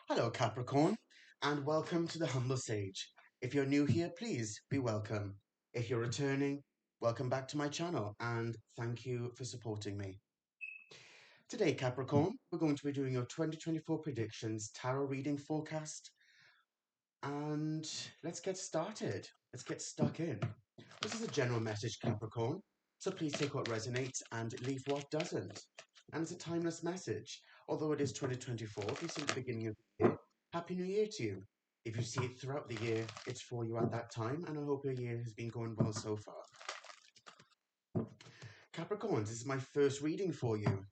Hello, Capricorn, and welcome to the Humble Sage. If you're new here, please be welcome. If you're returning, welcome back to my channel, and thank you for supporting me. Today, Capricorn, we're going to be doing your 2024 predictions tarot reading forecast, and let's get started. Let's get stuck in. This is a general message, Capricorn, so please take what resonates and leave what doesn't. And it's a timeless message. Although it is 2024, if you see the beginning of the year, Happy New Year to you. If you see it throughout the year, it's for you at that time, and I hope your year has been going well so far. Capricorns, this is my first reading for you.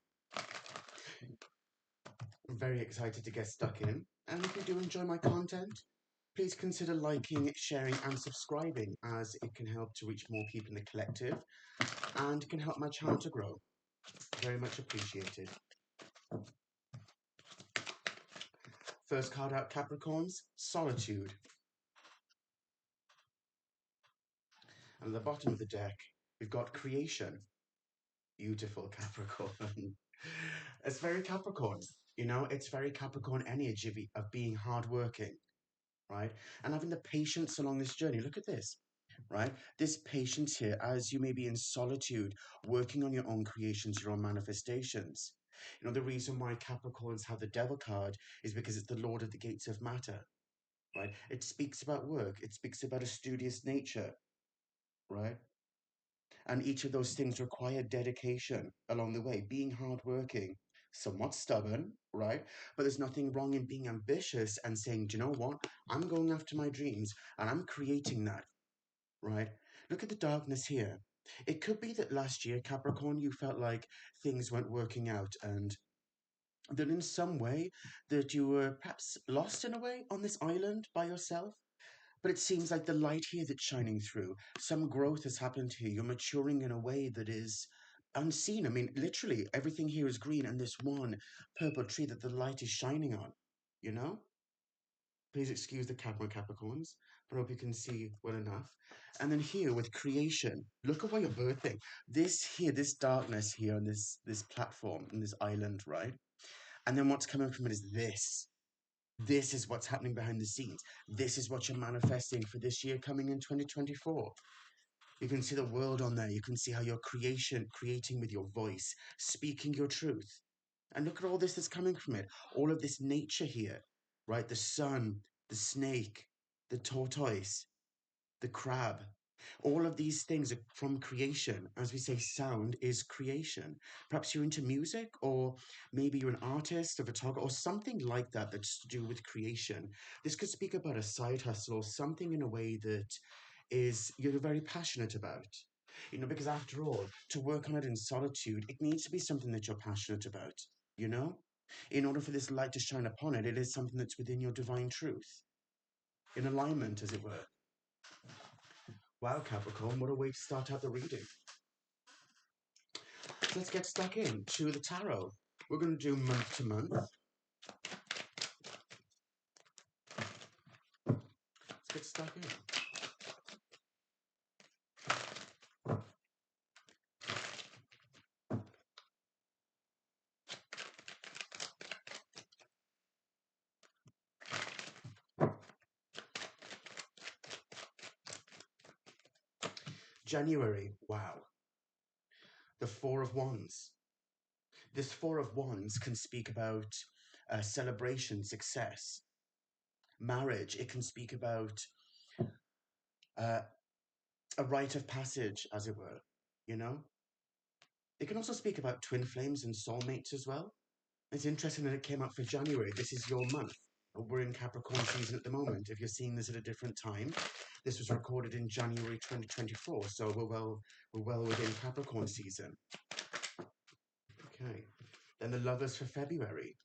I'm very excited to get stuck in, and if you do enjoy my content, please consider liking, sharing, and subscribing, as it can help to reach more people in the collective and can help my channel to grow. Very much appreciated. First card out, Capricorns, Solitude. And at the bottom of the deck, we've got Creation. Beautiful, Capricorn. It's very Capricorn, it's very Capricorn energy of being hardworking, right? And having the patience along this journey. Look at this, right? This patience here, as you may be in solitude, working on your own creations, your own manifestations. The reason why Capricorns have the Devil card is because it's the Lord of the Gates of Matter, right? It speaks about work. It speaks about a studious nature, right? And each of those things require dedication along the way, being hardworking, somewhat stubborn, right? But there's nothing wrong in being ambitious and saying, do you know what? I'm going after my dreams and I'm creating that, right? Look at the darkness here. It could be that last year, Capricorn, you felt like things weren't working out and that in some way that you were perhaps lost in a way on this island by yourself. But it seems like the light here that's shining through, some growth has happened here. You're maturing in a way that is unseen. I mean, literally, everything here is green, and this one purple tree that the light is shining on, you know? Please excuse the camera, Capricorns, but I hope you can see well enough. And then here with creation, look at what you're birthing. This here, this darkness here on this platform, on this island, right? And then what's coming from it is this. This is what's happening behind the scenes. This is what you're manifesting for this year coming in 2024. You can see the world on there. You can see how you're creating with your voice, speaking your truth. And look at all this that's coming from it. All of this nature here, right? The sun, the snake, the tortoise, the crab. All of these things are from creation. As we say, sound is creation. Perhaps you're into music, or maybe you're an artist, a photographer, or something like that that's to do with creation. This could speak about a side hustle or something in a way that is you're very passionate about. Because after all, to work on it in solitude, it needs to be something that you're passionate about, you know? In order for this light to shine upon it, it is something that's within your divine truth, in alignment, as it were. Wow, Capricorn, what a way to start out the reading. So let's get stuck in to the tarot. We're going to do month to month. Let's get stuck in. January, wow. The Four of Wands. This Four of Wands can speak about celebration, success, marriage. It can speak about uh, a rite of passage, as it were, you know? It can also speak about twin flames and soulmates as well. It's interesting that it came out for January. This is your month. We're in Capricorn season at the moment. If you're seeing this at a different time, this was recorded in January 2024, so we're well within Capricorn season. Okay. Then the Lovers for February.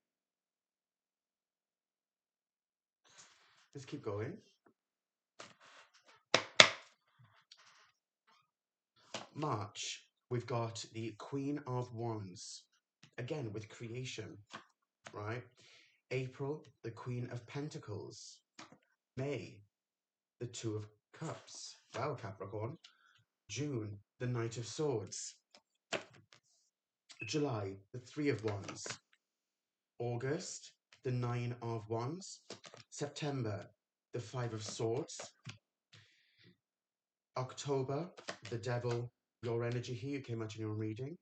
Let's keep going. March, we've got the Queen of Wands. Again, with creation, right? April, the Queen of Pentacles. May, the Two of Cups. Wow, Capricorn. June, the Knight of Swords. July, the Three of Wands. August, the Nine of Wands. September, the Five of Swords. October, the Devil, your energy here, you came out in your own reading.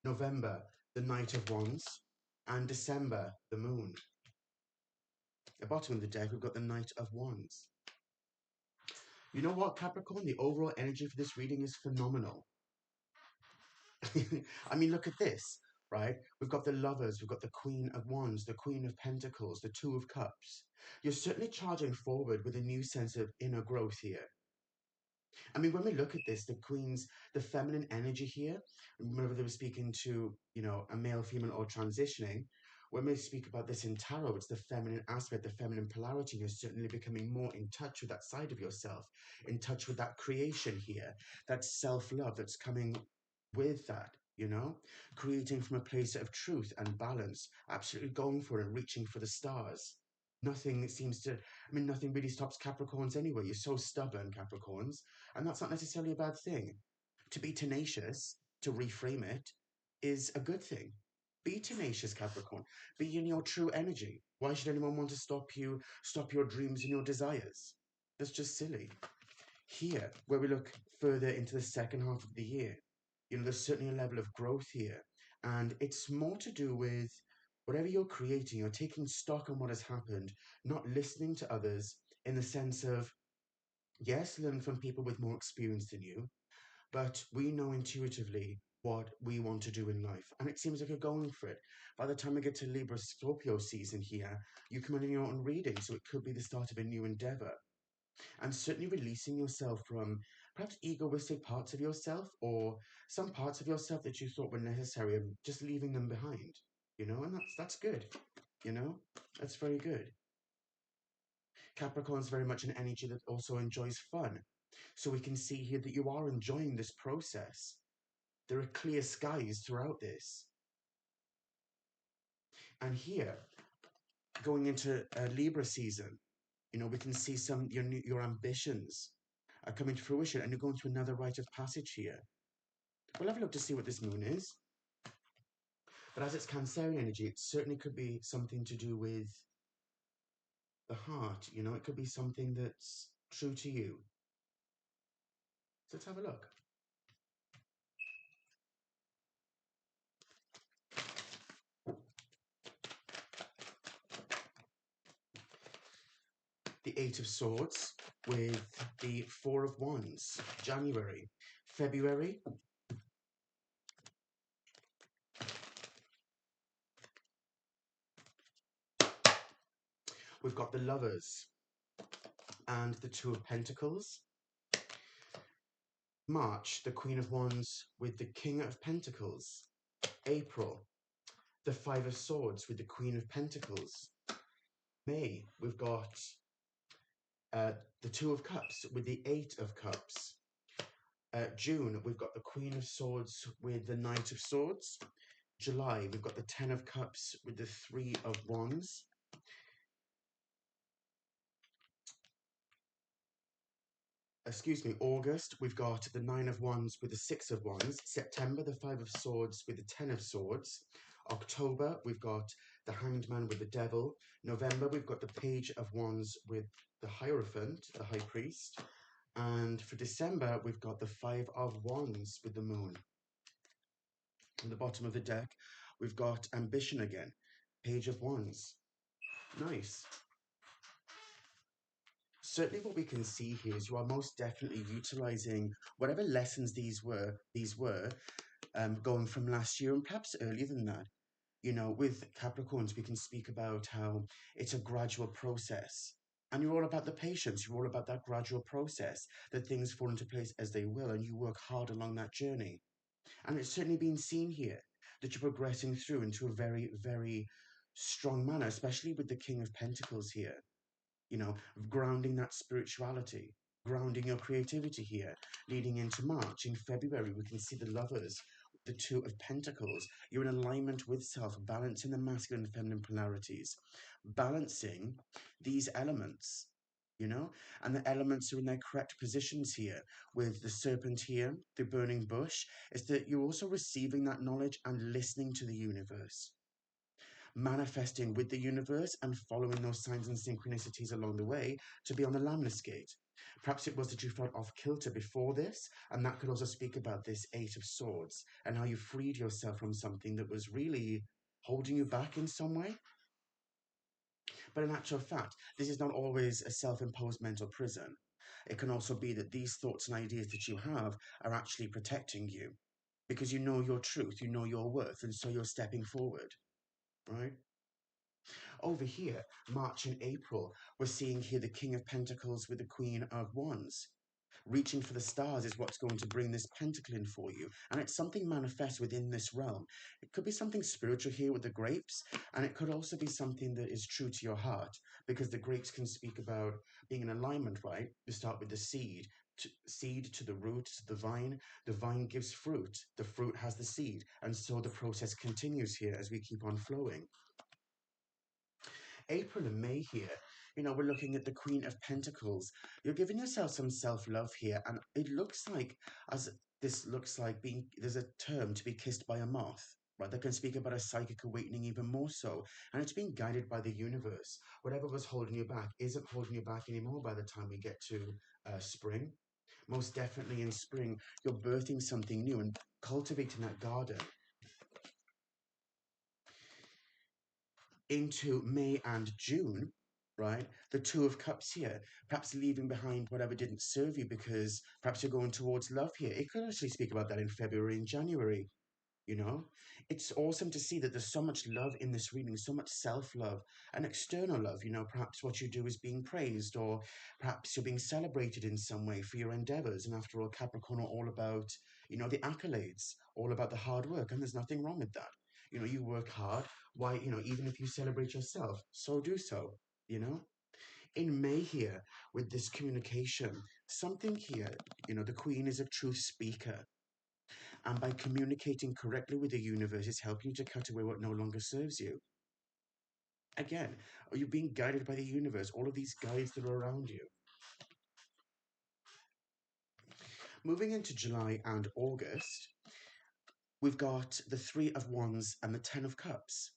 November, the Knight of Wands. And December, the Moon. At the bottom of the deck, we've got the Knight of Wands. You know what, Capricorn? The overall energy for this reading is phenomenal. I mean, look at this, right? We've got the Lovers, we've got the Queen of Wands, the Queen of Pentacles, the Two of Cups. You're certainly charging forward with a new sense of inner growth here. I mean, when we look at this, the feminine energy here, whenever they were speaking to, a male, female, or transitioning, when we speak about this in tarot, it's the feminine aspect, the feminine polarity. You're certainly becoming more in touch with that side of yourself, in touch with that creation here, that self-love that's coming with that, creating from a place of truth and balance, absolutely going for it and reaching for the stars. Nothing really stops Capricorns anyway. You're so stubborn, Capricorns, and that's not necessarily a bad thing. To be tenacious, to reframe it, is a good thing. Be tenacious, Capricorn. Be in your true energy. Why should anyone want to stop your dreams and your desires? That's just silly. Here, where we look further into the second half of the year, there's certainly a level of growth here. And it's more to do with whatever you're creating, you're taking stock on what has happened, not listening to others in the sense of, yes, learn from people with more experience than you, but we know intuitively what we want to do in life. And it seems like you're going for it. By the time we get to Libra Scorpio season here, you come in your own reading, so it could be the start of a new endeavor. And certainly releasing yourself from perhaps egoistic parts of yourself or some parts of yourself that you thought were necessary and just leaving them behind, and that's good, that's very good. Capricorn is very much an energy that also enjoys fun. So we can see here that you are enjoying this process. There are clear skies throughout this. And here, going into Libra season, we can see your ambitions are coming to fruition, and you're going through another rite of passage here. We'll have a look to see what this moon is. But as it's Cancerian energy, it certainly could be something to do with the heart. It could be something that's true to you. So let's have a look. The Eight of Swords with the Four of Wands. January. February. We've got the Lovers and the Two of Pentacles. March, the Queen of Wands with the King of Pentacles. April, the Five of Swords with the Queen of Pentacles. May, we've got the Two of Cups with the Eight of Cups. June, we've got the Queen of Swords with the Knight of Swords. July, we've got the Ten of Cups with the Three of Wands. August, we've got the Nine of Wands with the Six of Wands. September, the Five of Swords with the Ten of Swords. October, we've got the Hanged Man with the Devil. November, we've got the Page of Wands with the Hierophant, the High Priest. And for December, we've got the Five of Wands with the Moon. At the bottom of the deck, we've got Ambition again. Page of Wands. Nice. Certainly what we can see here is you are most definitely utilizing whatever lessons these were going from last year and perhaps earlier than that. With Capricorns, we can speak about how it's a gradual process. And you're all about the patience. You're all about that gradual process, that things fall into place as they will, and you work hard along that journey. And it's certainly been seen here that you're progressing through into a very, very strong manner, especially with the King of Pentacles here. Grounding that spirituality, grounding your creativity here, leading into March. In February, we can see the Lovers, the Two of Pentacles. You're in alignment with self, balancing the masculine and feminine polarities, balancing these elements, and the elements are in their correct positions here. With the Serpent here, the Burning Bush, is that you're also receiving that knowledge and listening to the universe. manifesting with the universe and following those signs and synchronicities along the way to be on the Lammas gate. Perhaps it was that you felt off kilter before this, and that could also speak about this Eight of Swords and how you freed yourself from something that was really holding you back in some way. But in actual fact, this is not always a self imposed mental prison. It can also be that these thoughts and ideas that you have are actually protecting you because you know your truth, you know your worth, and so you're stepping forward, right? Over here, March and April, we're seeing here the King of Pentacles with the Queen of Wands. Reaching for the stars is what's going to bring this pentacle in for you. And it's something manifest within this realm. It could be something spiritual here with the grapes, and it could also be something that is true to your heart, because the grapes can speak about being in alignment, right? You start with the seed to the root, to the vine gives fruit, the fruit has the seed, and so the process continues here as we keep on flowing. April and May here, we're looking at the Queen of Pentacles. You're giving yourself some self-love here, and it looks like, as this looks like being, there's a term to be kissed by a moth, right? That can speak about a psychic awakening even more so, and it's being guided by the universe. Whatever was holding you back isn't holding you back anymore by the time we get to spring. Most definitely in spring, you're birthing something new and cultivating that garden. Into May and June, right? The Two of Cups here, perhaps leaving behind whatever didn't serve you because perhaps you're going towards love here. It could actually speak about that in February and January. You know, it's awesome to see that there's so much love in this reading, so much self love and external love. Perhaps what you do is being praised, or perhaps you're being celebrated in some way for your endeavors. And after all, Capricorn are all about, the accolades, all about the hard work. And there's nothing wrong with that. You work hard. Why, even if you celebrate yourself, so do so, you know? In May here, with this communication, something here, the Queen is a truth speaker, and by communicating correctly with the universe, it's helping you to cut away what no longer serves you. Again, are you being guided by the universe? All of these guides that are around you. Moving into July and August, we've got the Three of Wands and the Ten of Cups.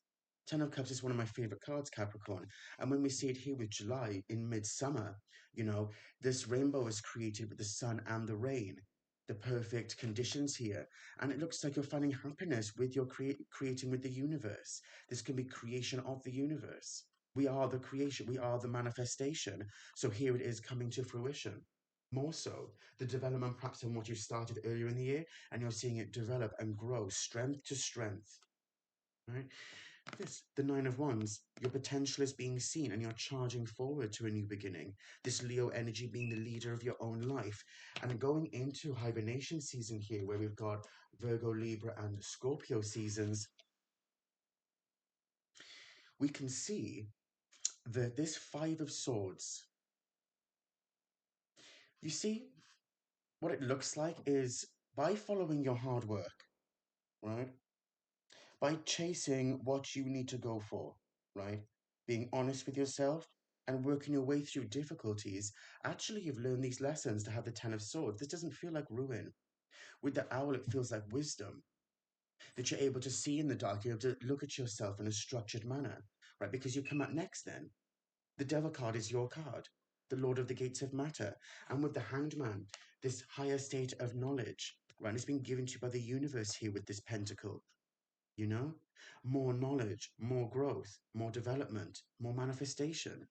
Ten of Cups is one of my favorite cards, Capricorn. And when we see it here with July in midsummer, this rainbow is created with the sun and the rain, the perfect conditions here. And it looks like you're finding happiness with your creating with the universe. This can be creation of the universe. We are the creation, we are the manifestation. So here it is coming to fruition. More so, the development perhaps on what you started earlier in the year, and you're seeing it develop and grow strength to strength. Right? This, the Nine of Wands, your potential is being seen and you're charging forward to a new beginning. This Leo energy being the leader of your own life. And going into hibernation season here, where we've got Virgo, Libra, and Scorpio seasons, we can see that this Five of Swords, you see, what it looks like is by following your hard work, right? By chasing what you need to go for, right? Being honest with yourself and working your way through difficulties. Actually, you've learned these lessons to have the Ten of Swords. This doesn't feel like ruin. With the Owl, it feels like wisdom that you're able to see in the dark. You're able to look at yourself in a structured manner, right? Because you come out next then. The Devil card is your card, the Lord of the Gates of Matter. And with the Hanged Man, this higher state of knowledge, right? It's been given to you by the universe here with this pentacle. More knowledge, more growth, more development, more manifestation.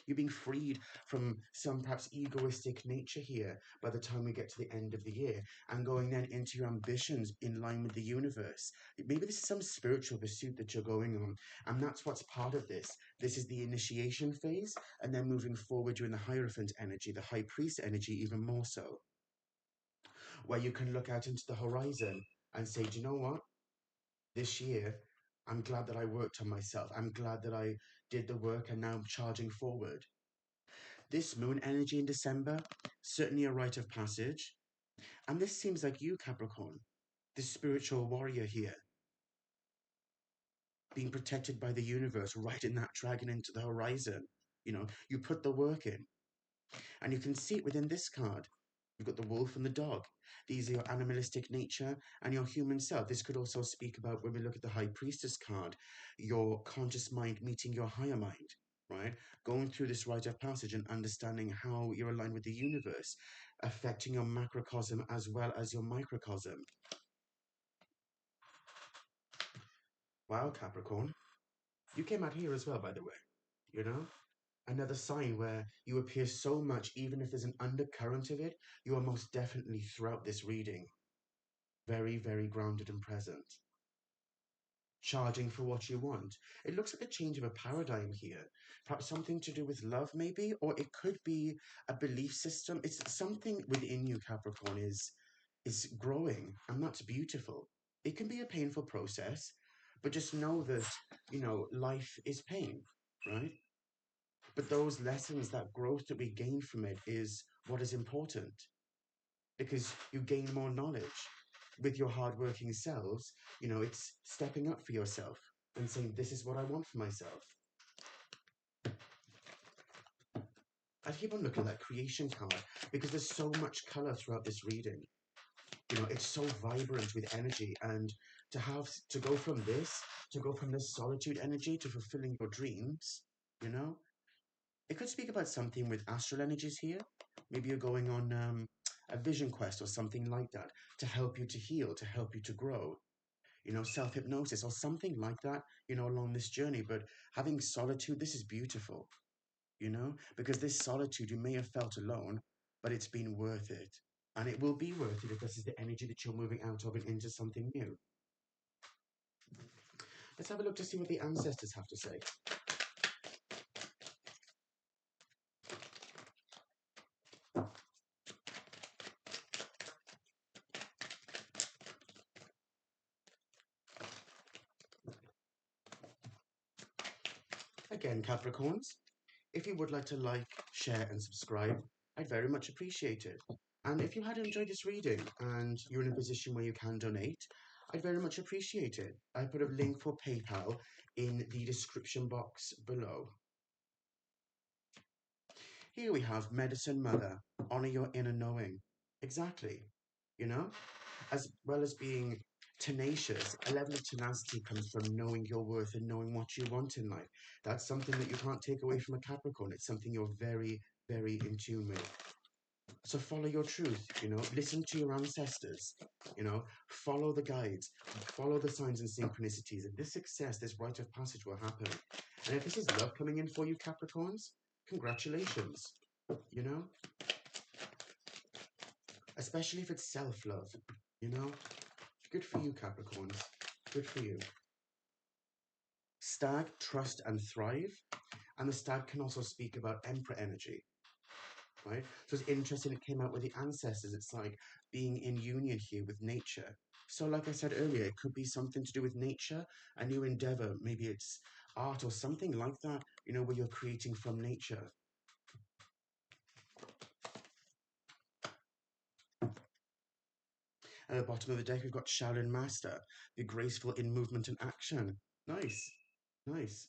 You're being freed from some perhaps egoistic nature here by the time we get to the end of the year, and going then into your ambitions in line with the universe. Maybe this is some spiritual pursuit that you're going on, and that's what's part of this. This is the initiation phase, and then moving forward, you're in the Hierophant energy, the High Priest energy, even more so, where you can look out into the horizon and say, do you know what? This year, I'm glad that I worked on myself. I'm glad that I did the work and now I'm charging forward. This moon energy in December, certainly a rite of passage. And this seems like you, Capricorn, this spiritual warrior here, being protected by the universe, riding that dragon into the horizon. You put the work in. And you can see it within this card. You've got the wolf and the dog. These are your animalistic nature and your human self. This could also speak about, when we look at the High Priestess card, your conscious mind meeting your higher mind, right? Going through this rite of passage and understanding how you're aligned with the universe, affecting your macrocosm as well as your microcosm. Wow, Capricorn. You came out here as well, by the way. You know? Another sign where you appear so much, even if there's an undercurrent of it, you are most definitely throughout this reading very, very grounded and present, charging for what you want. It looks like a change of a paradigm here. Perhaps something to do with love, maybe, or it could be a belief system. It's something within you, Capricorn, is growing, and that's beautiful. It can be a painful process, but just know that, life is pain, right? But those lessons, that growth that we gain from it is what is important, because you gain more knowledge with your hardworking selves. It's stepping up for yourself and saying, this is what I want for myself. I keep on looking at that creation card because there's so much color throughout this reading. It's so vibrant with energy, and to go from this solitude energy to fulfilling your dreams, you know, it could speak about something with astral energies here. Maybe you're going on a vision quest or something like that to help you to heal, to help you to grow. Self hypnosis or something like that, along this journey. But having solitude, this is beautiful, because this solitude, you may have felt alone, but it's been worth it. And it will be worth it if this is the energy that you're moving out of and into something new. Let's have a look to see what the ancestors have to say. Again, Capricorns, if you would like to like, share, and subscribe, I'd very much appreciate it. And if you had enjoyed this reading and you're in a position where you can donate, I'd very much appreciate it. I put a link for PayPal in the description box below. Here we have Medicine Mother, honor your inner knowing. Exactly. As well as being tenacious, a level of tenacity comes from knowing your worth and knowing what you want in life. That's something that you can't take away from a Capricorn. It's something you're very, very in tune with. So follow your truth, listen to your ancestors, follow the guides, follow the signs and synchronicities. And this success, this rite of passage will happen. And if this is love coming in for you, Capricorns, congratulations, especially if it's self-love, you know, good for you, Capricorns, good for you. Stag, trust and thrive. And the stag can also speak about Emperor energy, right? So it's interesting it came out with the ancestors. It's like being in union here with nature. So like I said earlier, it could be something to do with nature, a new endeavor. Maybe it's art or something like that, where you're creating from nature. At the bottom of the deck, we've got Shaolin Master. Be graceful in movement and action. Nice, nice.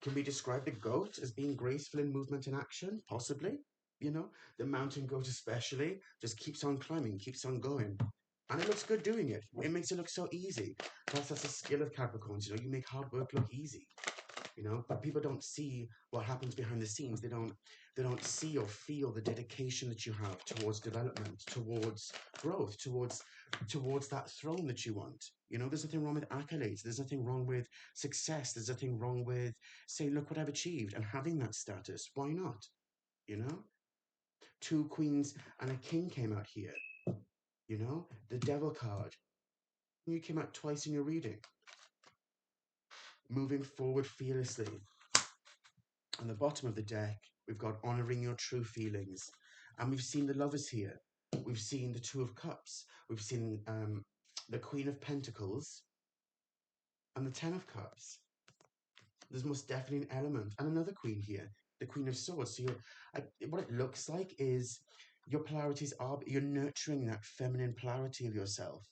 Can we describe the goat as being graceful in movement and action? Possibly. The mountain goat especially just keeps on climbing, keeps on going. And it looks good doing it. It makes it look so easy. Perhaps that's a skill of Capricorns, you make hard work look easy. But people don't see what happens behind the scenes. They don't see or feel the dedication that you have towards development, towards growth, towards that throne that you want. There's nothing wrong with accolades. There's nothing wrong with success. There's nothing wrong with saying, look what I've achieved and having that status. Why not? Two queens and a king came out here. The devil card. You came out twice in your reading. Moving forward fearlessly. On the bottom of the deck, we've got honoring your true feelings. And we've seen the lovers here. We've seen the Two of Cups. We've seen the Queen of Pentacles and the Ten of Cups. There's most definitely an element. And another queen here, the Queen of Swords. So what it looks like is your polarities are, you're nurturing that feminine polarity of yourself.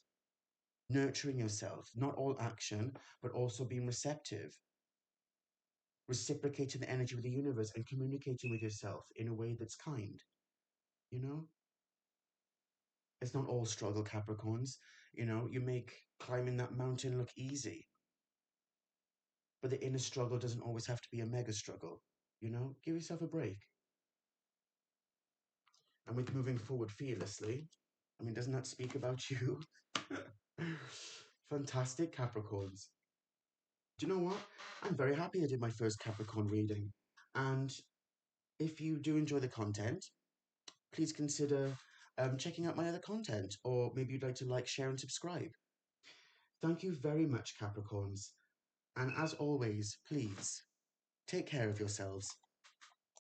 Nurturing yourself, not all action, but also being receptive. Reciprocating the energy with the universe and communicating with yourself in a way that's kind. you know? It's not all struggle, Capricorns. You make climbing that mountain look easy, but the inner struggle doesn't always have to be a mega struggle. Give yourself a break. And with moving forward fearlessly, I mean, doesn't that speak about you? Fantastic, Capricorns. Do you know what? I'm very happy I did my first Capricorn reading. And if you do enjoy the content, please consider checking out my other content, or maybe you'd like to like, share, and subscribe. Thank you very much, Capricorns. And as always, please take care of yourselves.